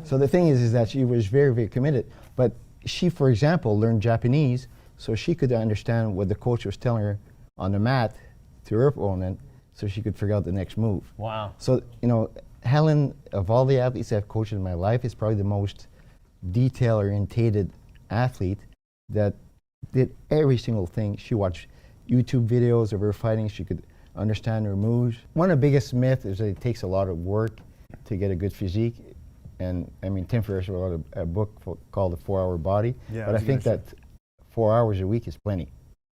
So the thing is that she was very, very committed. But she, for example, learned Japanese so she could understand what the coach was telling her on the mat to her opponent so she could figure out the next move. Wow. So, you know, Helen, of all the athletes I've coached in my life, is probably the most detail-orientated athlete that did every single thing. She watched YouTube videos of her fighting. She could understand her moves. One of the biggest myths is that it takes a lot of work to get a good physique. And I mean, Tim Ferriss wrote a book called The 4-Hour Body. Yeah, but I think that 4 hours a week is plenty.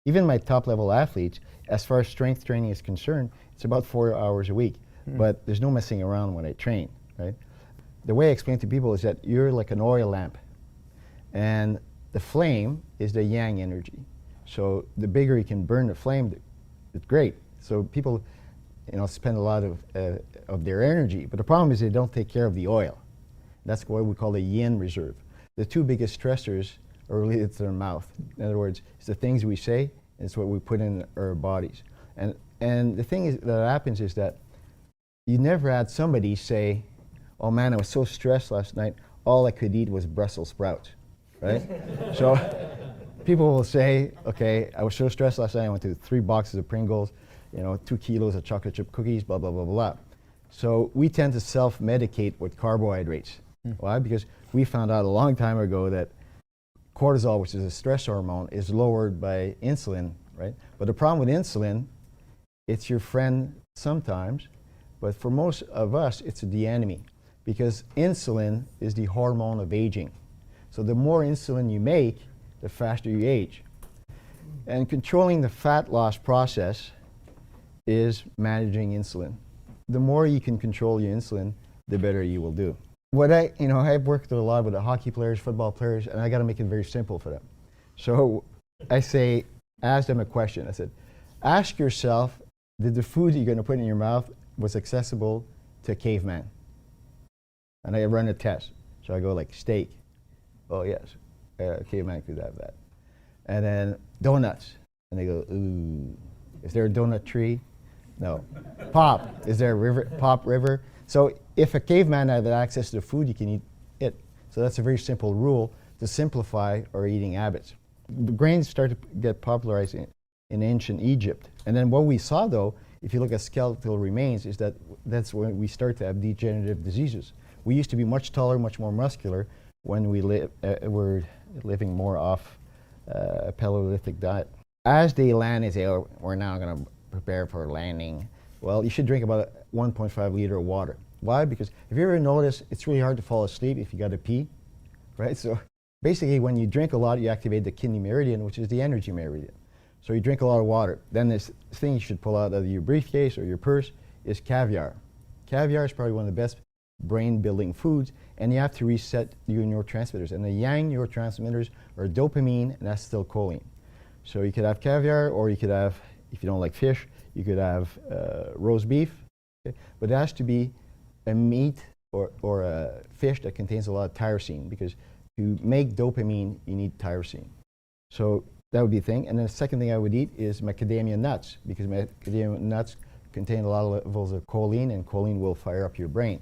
Even my top-level athletes, as far as strength training is concerned, it's about 4 hours a week. But there's no messing around when I train, right? The way I explain to people is that you're like an oil lamp. And the flame is the yang energy. So the bigger you can burn the flame, it's great. So people, you know, spend a lot of their energy. But the problem is they don't take care of the oil. That's what we call the yin reserve. The two biggest stressors are related to their mouth. In other words, it's the things we say, and it's what we put in our bodies. And the thing that happens is that you never had somebody say, oh man, I was so stressed last night, all I could eat was Brussels sprouts, right? So people will say, okay, I was so stressed last night, I went to 3 boxes of Pringles, you know, 2 kilos of chocolate chip cookies, blah, blah, blah, blah. So we tend to self-medicate with carbohydrates. Why? Because we found out a long time ago that cortisol, which is a stress hormone, is lowered by insulin, right? But the problem with insulin, it's your friend sometimes, but for most of us, it's the enemy, because insulin is the hormone of aging. So the more insulin you make, the faster you age. And controlling the fat loss process is managing insulin. The more you can control your insulin, the better you will do. What I've worked a lot with the hockey players, football players, and I got to make it very simple for them. So I say, ask them a question. I said, ask yourself, did the food you're going to put in your mouth was accessible to a caveman? And I run a test. So I go like steak. Oh yes, a caveman could have that. And then donuts. And they go, ooh. Is there a donut tree? No. Pop. Is there a river? Pop river? So if a caveman had access to the food, you can eat it. So that's a very simple rule to simplify our eating habits. The grains started to get popularized in ancient Egypt. And then what we saw, though, if you look at skeletal remains, is that that's when we start to have degenerative diseases. We used to be much taller, much more muscular when we were living more off a Paleolithic diet. As they land, they say, oh, we're now going to prepare for landing. Well, you should drink about 1.5 liter of water. Why? Because if you ever notice, it's really hard to fall asleep if you got to pee, right? So basically, when you drink a lot, you activate the kidney meridian, which is the energy meridian. So you drink a lot of water. Then this thing you should pull out of your briefcase or your purse is caviar. Caviar is probably one of the best brain-building foods, and you have to reset your neurotransmitters. And the yang neurotransmitters are dopamine and acetylcholine. So you could have caviar, or you could have, if you don't like fish, you could have roast beef. Okay? But it has to be a meat or a fish that contains a lot of tyrosine, because to make dopamine, you need tyrosine. So that would be a thing. And then the second thing I would eat is macadamia nuts, because macadamia nuts contain a lot of levels of choline, and choline will fire up your brain.